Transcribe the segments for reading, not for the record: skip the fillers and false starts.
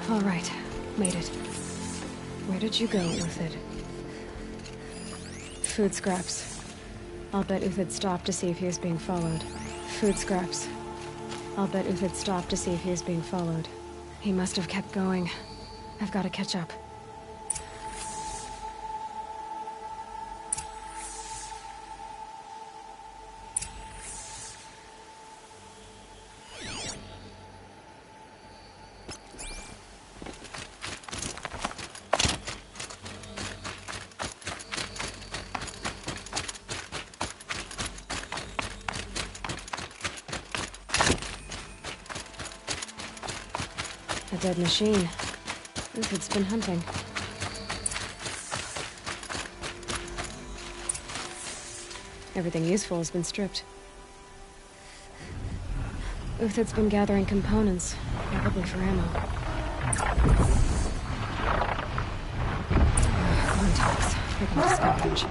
All right, made it. Where did you go, Uthid? Food scraps. I'll bet Uthid stopped to see if he was being followed. Food scraps. I'll bet Uthid stopped to see if he was being followed. He must have kept going. I've got to catch up. A dead machine. Uthid's been hunting. Everything useful has been stripped. Uthid's been gathering components, probably for ammo. Contacts. We're going to scavenge.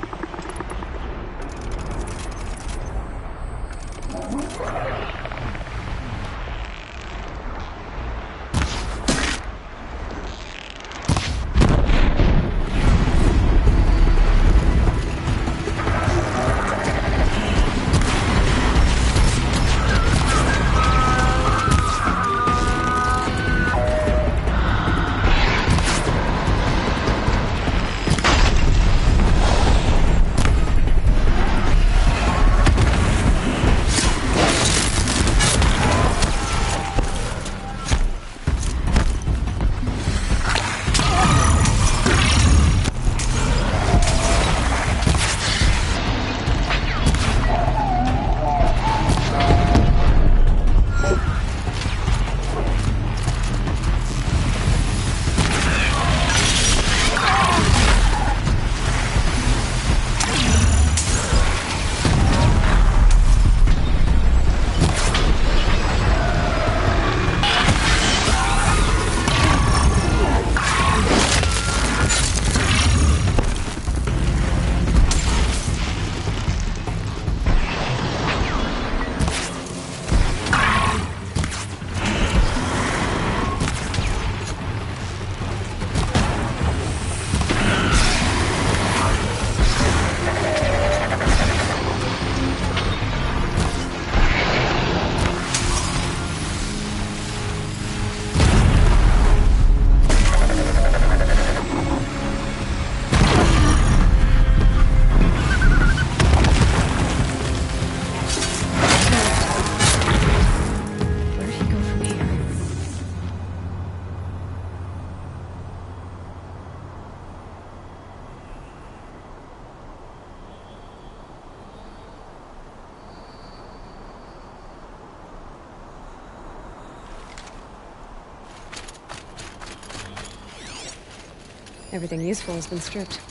Everything useful has been stripped.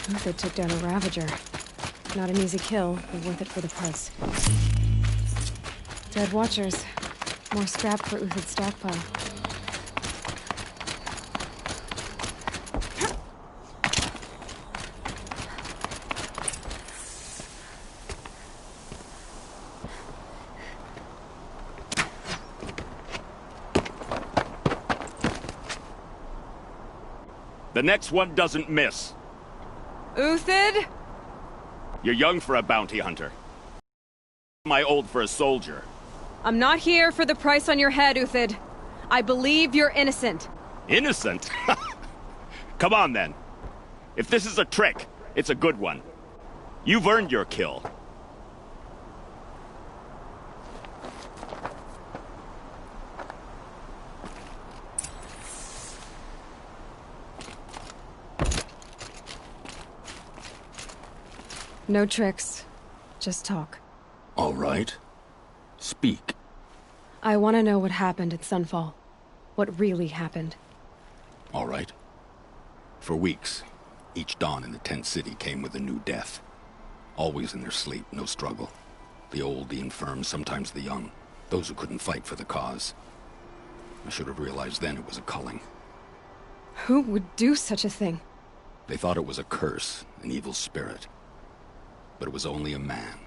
Uthid took down a Ravager. Not an easy kill, but worth it for the price. Dead Watchers. More scrap for Uthid's stockpile. The next one doesn't miss. Uthid? You're young for a bounty hunter. Am I old for a soldier? I'm not here for the price on your head, Uthid. I believe you're innocent. Innocent? Come on, then. If this is a trick, it's a good one. You've earned your kill. No tricks. Just talk. All right. Speak. I want to know what happened at Sunfall. What really happened. All right. For weeks, each dawn in the tent city came with a new death. Always in their sleep, no struggle. The old, the infirm, sometimes the young. Those who couldn't fight for the cause. I should have realized then it was a culling. Who would do such a thing? They thought it was a curse, an evil spirit. But it was only a man,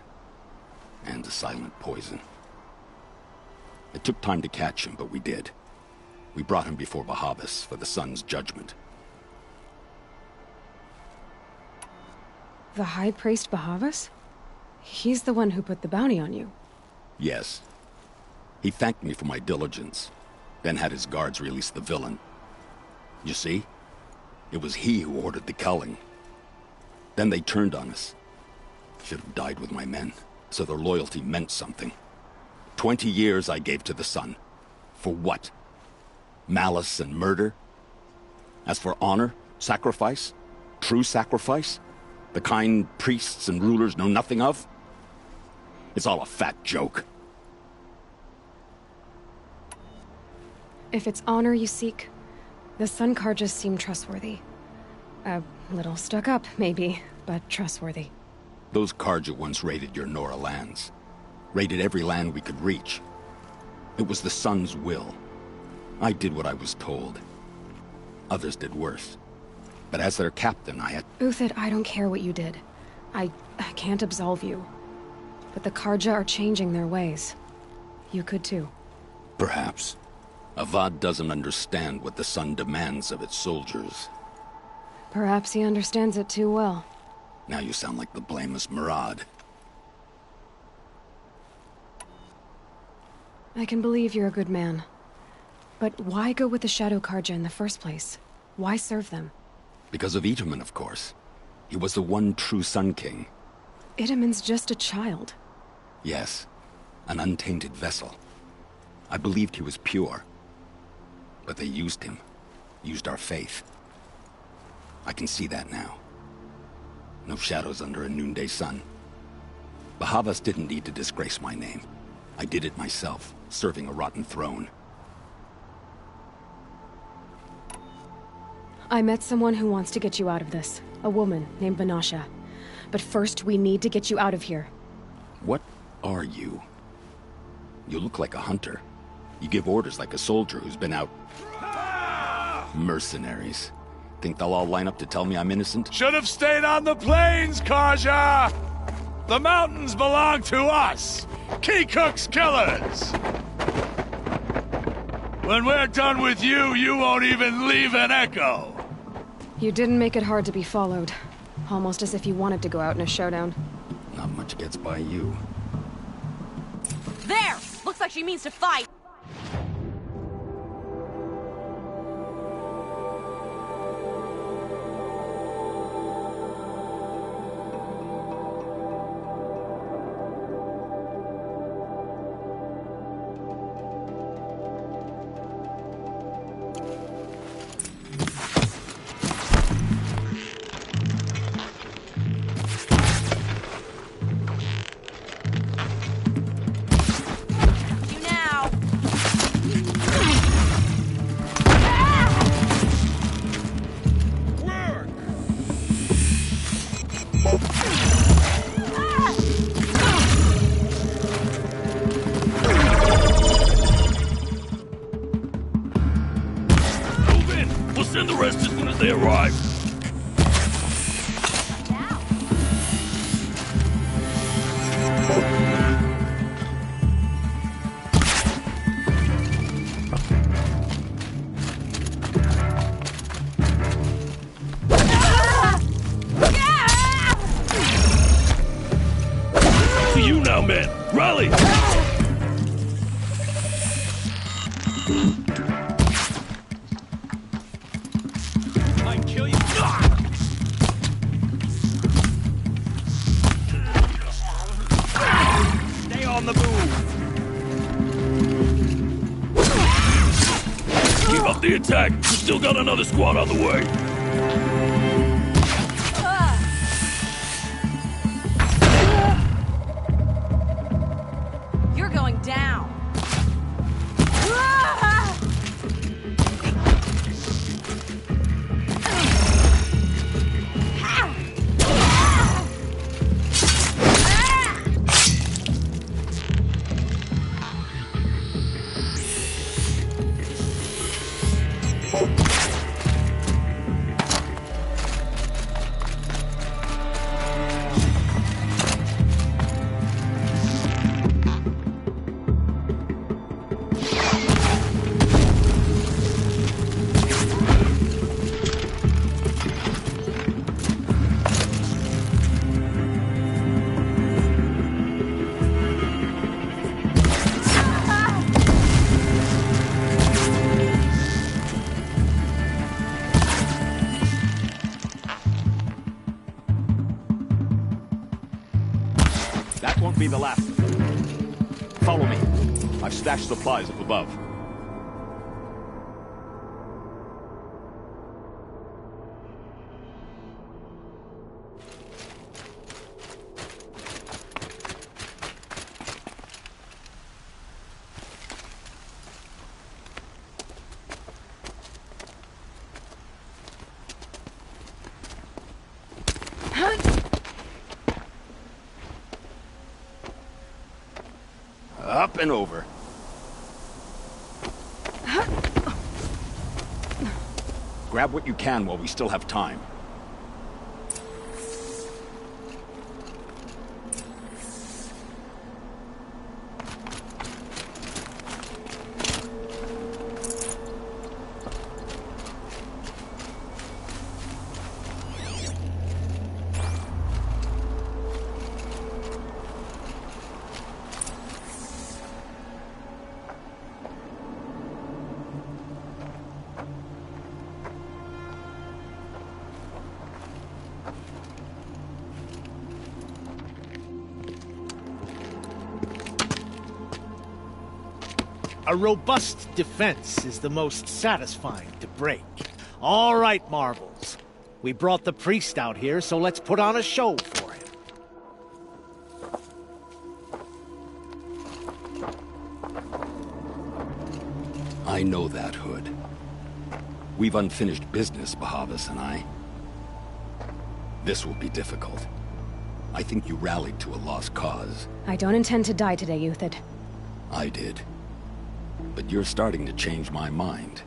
and a silent poison. It took time to catch him, but we did. We brought him before Bahavas for the Sun's judgment. The High Priest Bahavas? He's the one who put the bounty on you. Yes. He thanked me for my diligence, then had his guards release the villain. You see? It was he who ordered the culling. Then they turned on us. Should have died with my men, so their loyalty meant something. 20 years I gave to the Sun. For what? Malice and murder? As for honor, sacrifice, true sacrifice, the kind priests and rulers know nothing of? It's all a fat joke. If it's honor you seek, the Sun Carjas seem trustworthy. A little stuck up, maybe, but trustworthy. Those Carja once raided your Nora lands. Raided every land we could reach. It was the Sun's will. I did what I was told. Others did worse. But as their captain, I had... Uthid, I don't care what you did. I can't absolve you. But the Carja are changing their ways. You could too. Perhaps. Avad doesn't understand what the Sun demands of its soldiers. Perhaps he understands it too well. Now you sound like the blameless Murad. I can believe you're a good man. But why go with the Shadow Carja in the first place? Why serve them? Because of Itamen, of course. He was the one true Sun King. Itamen's just a child. Yes, an untainted vessel. I believed he was pure. But they used him. Used our faith. I can see that now. No shadows under a noonday sun. Bahavas didn't need to disgrace my name. I did it myself, serving a rotten throne. I met someone who wants to get you out of this. A woman named Vanasha. But first, we need to get you out of here. What are you? You look like a hunter. You give orders like a soldier who's been out... Mercenaries. Think they'll all line up to tell me I'm innocent? Should have stayed on the plains, Carja! The mountains belong to us! Keekook's killers! When we're done with you, you won't even leave an echo! You didn't make it hard to be followed. Almost as if you wanted to go out in a showdown. Not much gets by you. There! Looks like she means to fight! Send the rest as soon as they arrive. To you now, men. Rally! On the move! Keep up the attack! We still got another squad on the way! You're going down! won't be the last. Follow me. I've stashed supplies up above. Up and over. Grab what you can while we still have time. A robust defense is the most satisfying to break. All right, Marvels. We brought the priest out here, so let's put on a show for him. I know that, Hood. We've unfinished business, Bahavas and I. This will be difficult. I think you rallied to a lost cause. I don't intend to die today, Uthid. I did. But you're starting to change my mind.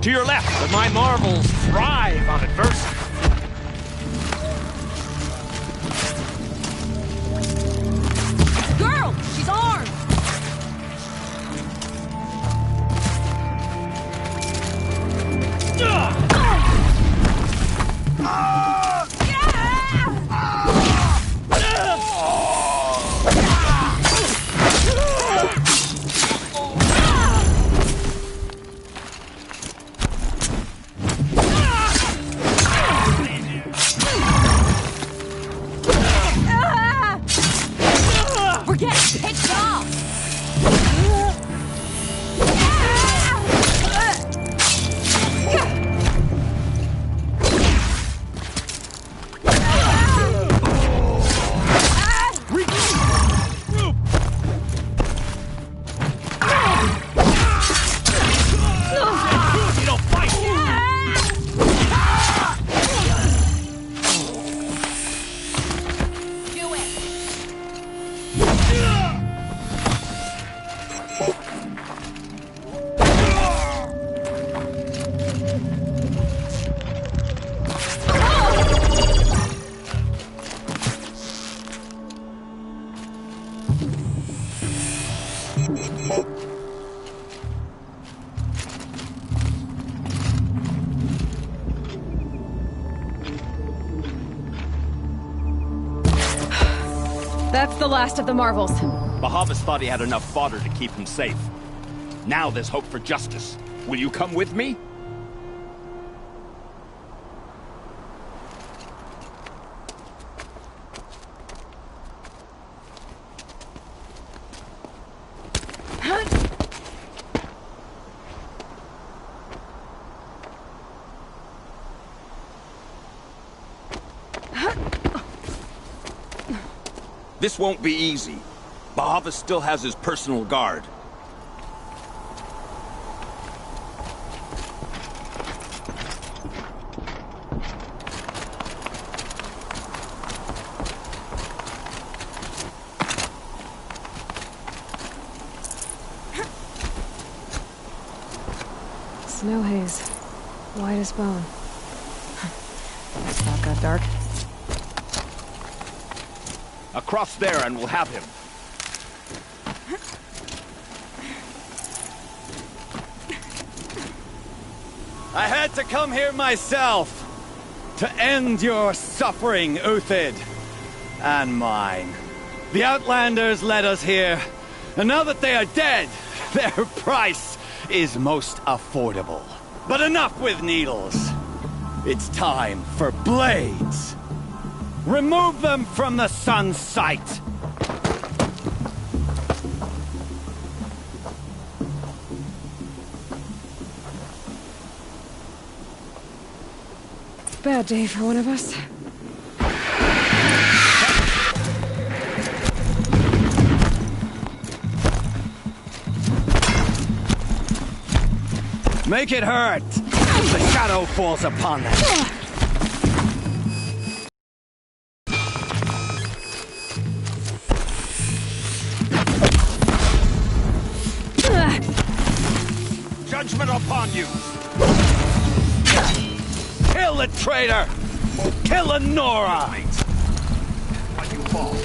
To your left! But my Marvels thrive on adversity. Girl! She's armed! That's the last of the Marvels. Bahavas thought he had enough fodder to keep him safe. Now there's hope for justice. Will you come with me? This won't be easy. Bahavas still has his personal guard. Snow haze. White as bone. That spot got dark. Across there and we'll have him. I had to come here myself to end your suffering, Uthid. And mine. The Outlanders led us here, and now that they are dead, their price is most affordable. But enough with needles. It's time for blades. Remove them from the sun's sight. Bad day for one of us. Make it hurt! The shadow falls upon them. Judgment upon you! Kill the traitor! Kill Anora! When you fall.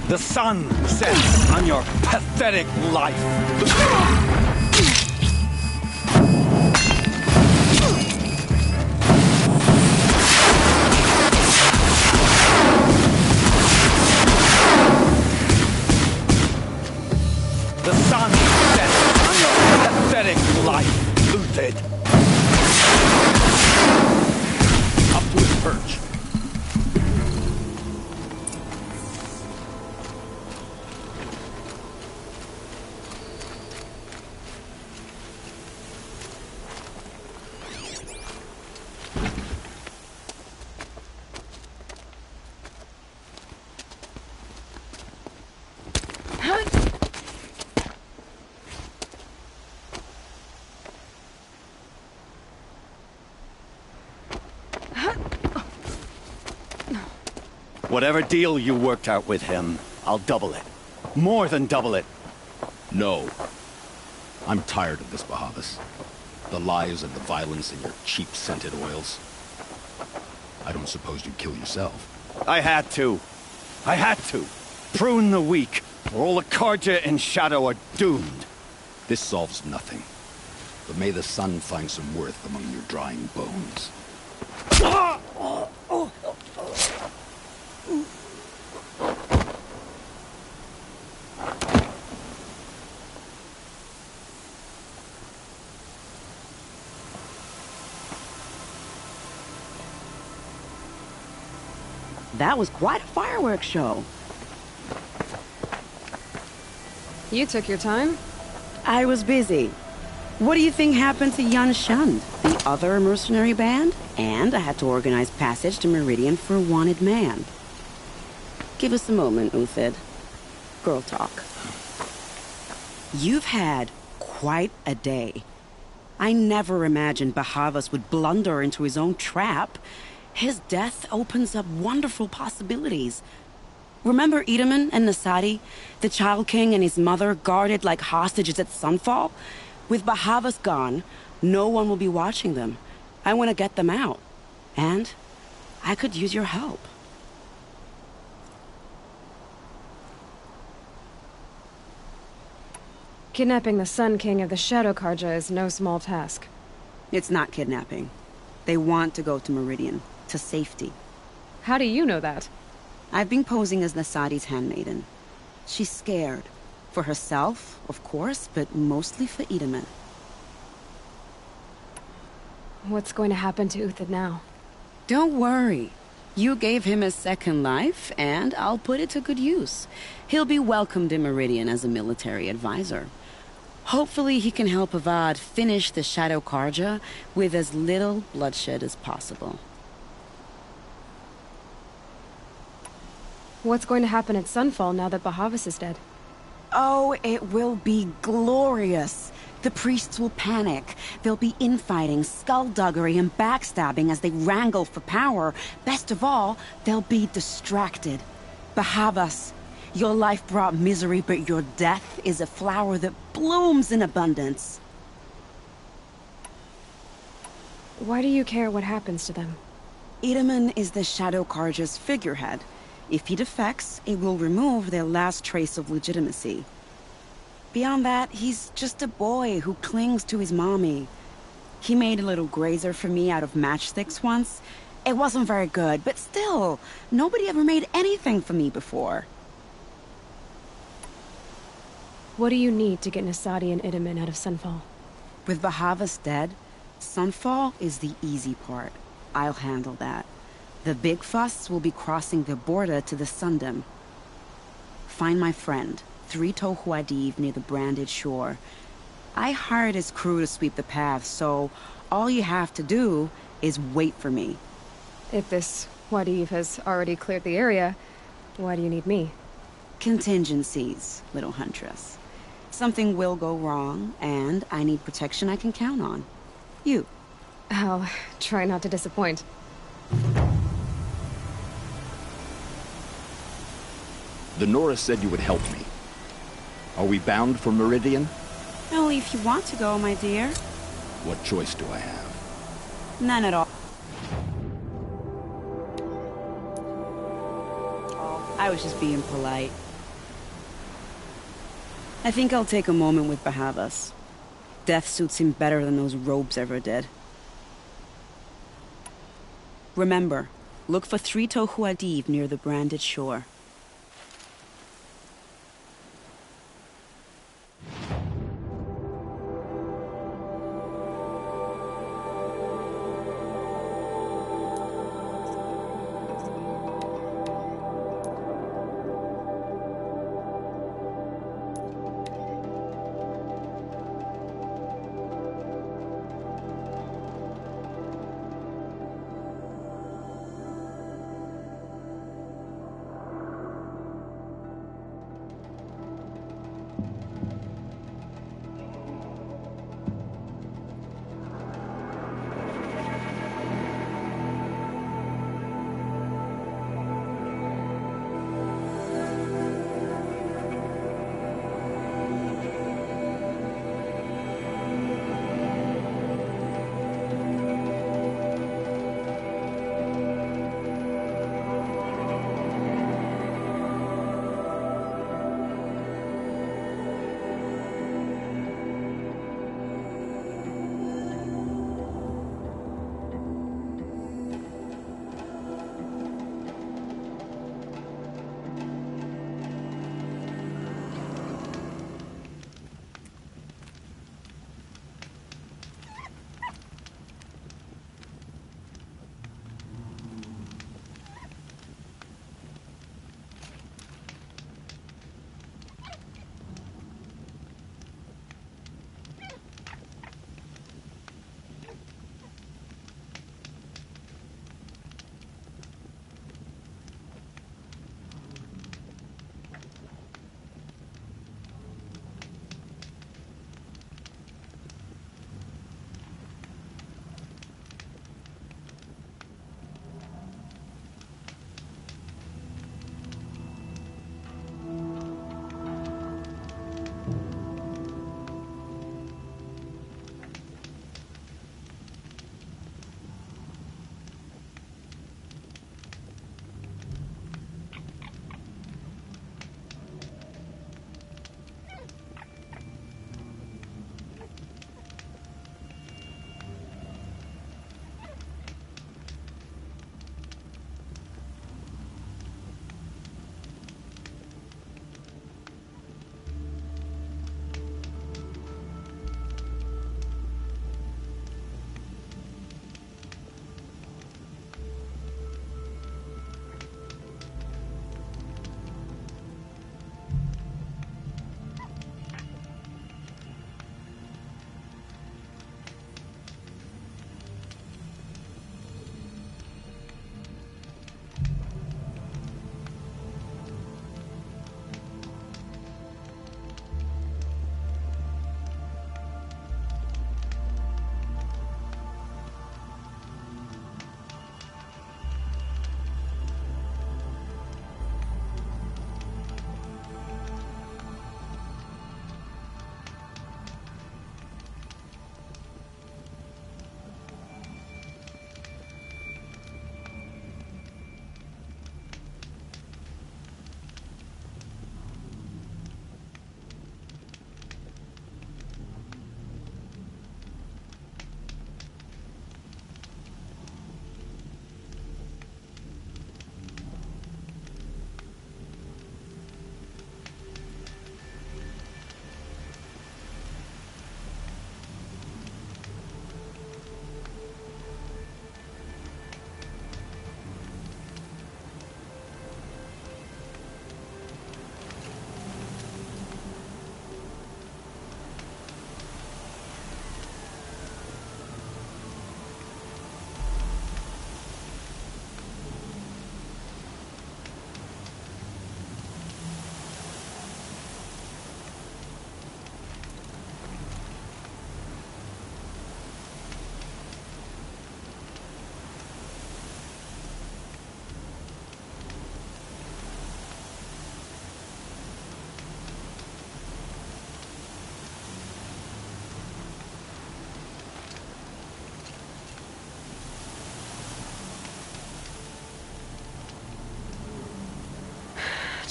The sun sets on your pathetic life. The sun sets on your pathetic life, Uthid. Up to his perch. Whatever deal you worked out with him, I'll double it. More than double it. No. I'm tired of this, Bahavas. The lies and the violence and your cheap-scented oils. I don't suppose you'd kill yourself. I had to. I had to. Prune the weak, or all the Carja and Shadow are doomed. This solves nothing. But may the sun find some worth among your drying bones. That was quite a fireworks show. You took your time? I was busy. What do you think happened to Yan Shund, the other mercenary band? And I had to organize passage to Meridian for a wanted man. Give us a moment, Uthid. Girl talk. You've had quite a day. I never imagined Bahavas would blunder into his own trap. His death opens up wonderful possibilities. Remember Itamen and Nasadi, the Child King and his mother guarded like hostages at sunfall? With Bahavas gone, no one will be watching them. I want to get them out. And I could use your help. Kidnapping the Sun King of the Shadow Carja is no small task. It's not kidnapping. They want to go to Meridian, to safety. How do you know that? I've been posing as Nasadi's handmaiden. She's scared. For herself, of course, but mostly for Itamen. What's going to happen to Uthid now? Don't worry. You gave him a second life, and I'll put it to good use. He'll be welcomed in Meridian as a military advisor. Hopefully he can help Avad finish the Shadow Carja with as little bloodshed as possible. What's going to happen at Sunfall now that Bahavas is dead? Oh, it will be glorious. The priests will panic. There'll be infighting, skullduggery, and backstabbing as they wrangle for power. Best of all, they'll be distracted. Bahavas, your life brought misery, but your death is a flower that blooms in abundance. Why do you care what happens to them? Itamen is the Shadow Carja's figurehead. If he defects, it will remove their last trace of legitimacy. Beyond that, he's just a boy who clings to his mommy. He made a little grazer for me out of matchsticks once. It wasn't very good, but still, nobody ever made anything for me before. What do you need to get Nasadi and Itamen out of Sunfall? With Bahavas dead, Sunfall is the easy part. I'll handle that. The big fuss will be crossing the border to the Sundom. Find my friend, Three-Toe Huadiv, near the Branded Shore. I hired his crew to sweep the path, so all you have to do is wait for me. If this Huadiv has already cleared the area, why do you need me? Contingencies, little huntress. Something will go wrong, and I need protection I can count on. You. I'll try not to disappoint. The Nora said you would help me. Are we bound for Meridian? Only if you want to go, my dear. What choice do I have? None at all. I was just being polite. I think I'll take a moment with Bahavas. Death suits him better than those robes ever did. Remember, look for Three-Toe Huadiv near the Branded Shore.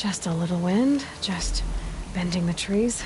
Just a little wind, just bending the trees.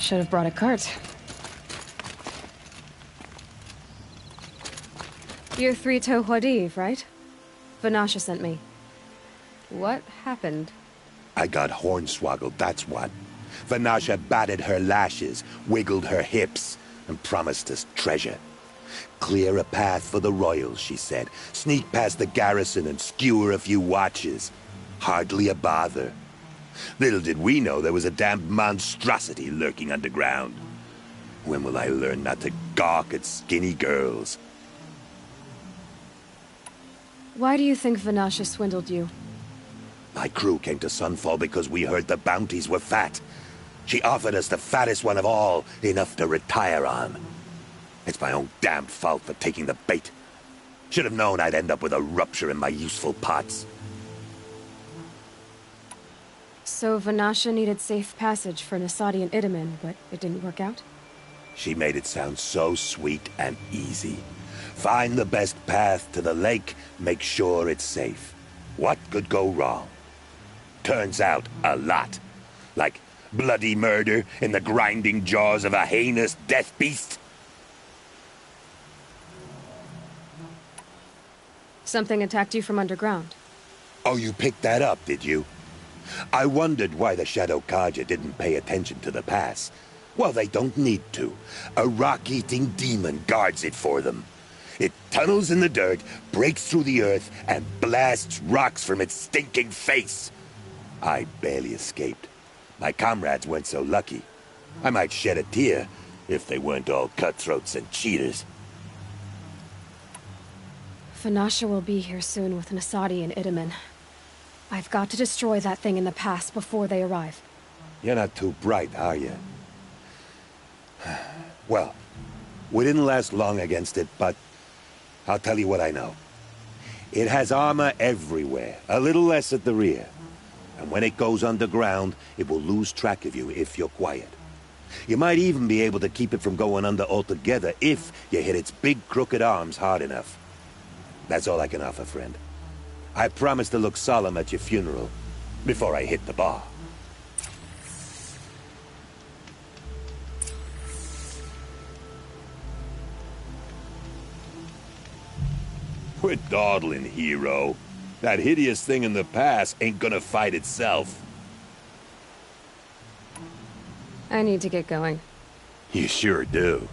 Should have brought a cart. You're Three-Toe Huadiv, right? Vanasha sent me. What happened? I got hornswoggled, that's what. Vanasha batted her lashes, wiggled her hips, and promised us treasure. Clear a path for the royals, she said. Sneak past the garrison and skewer a few watches. Hardly a bother. Little did we know there was a damned monstrosity lurking underground. When will I learn not to gawk at skinny girls? Why do you think Vanasha swindled you? My crew came to Sunfall because we heard the bounties were fat. She offered us the fattest one of all, enough to retire on. It's my own damned fault for taking the bait. Should have known I'd end up with a rupture in my useful parts. So Vanasha needed safe passage for Nasadi and Itamen, but it didn't work out? She made it sound so sweet and easy. Find the best path to the lake, make sure it's safe. What could go wrong? Turns out, a lot. Like bloody murder in the grinding jaws of a heinous death beast. Something attacked you from underground. Oh, you picked that up, did you? I wondered why the Shadow Carja didn't pay attention to the pass. Well, they don't need to. A rock-eating demon guards it for them. It tunnels in the dirt, breaks through the earth, and blasts rocks from its stinking face. I barely escaped. My comrades weren't so lucky. I might shed a tear if they weren't all cutthroats and cheaters. Vanasha will be here soon with Nasadi and Itamen. I've got to destroy that thing in the pass before they arrive. You're not too bright, are you? Well, we didn't last long against it, but I'll tell you what I know. It has armor everywhere, a little less at the rear. And when it goes underground, it will lose track of you if you're quiet. You might even be able to keep it from going under altogether if you hit its big crooked arms hard enough. That's all I can offer, friend. I promise to look solemn at your funeral before I hit the bar. Quit dawdling, hero. That hideous thing in the past ain't gonna fight itself. I need to get going. You sure do.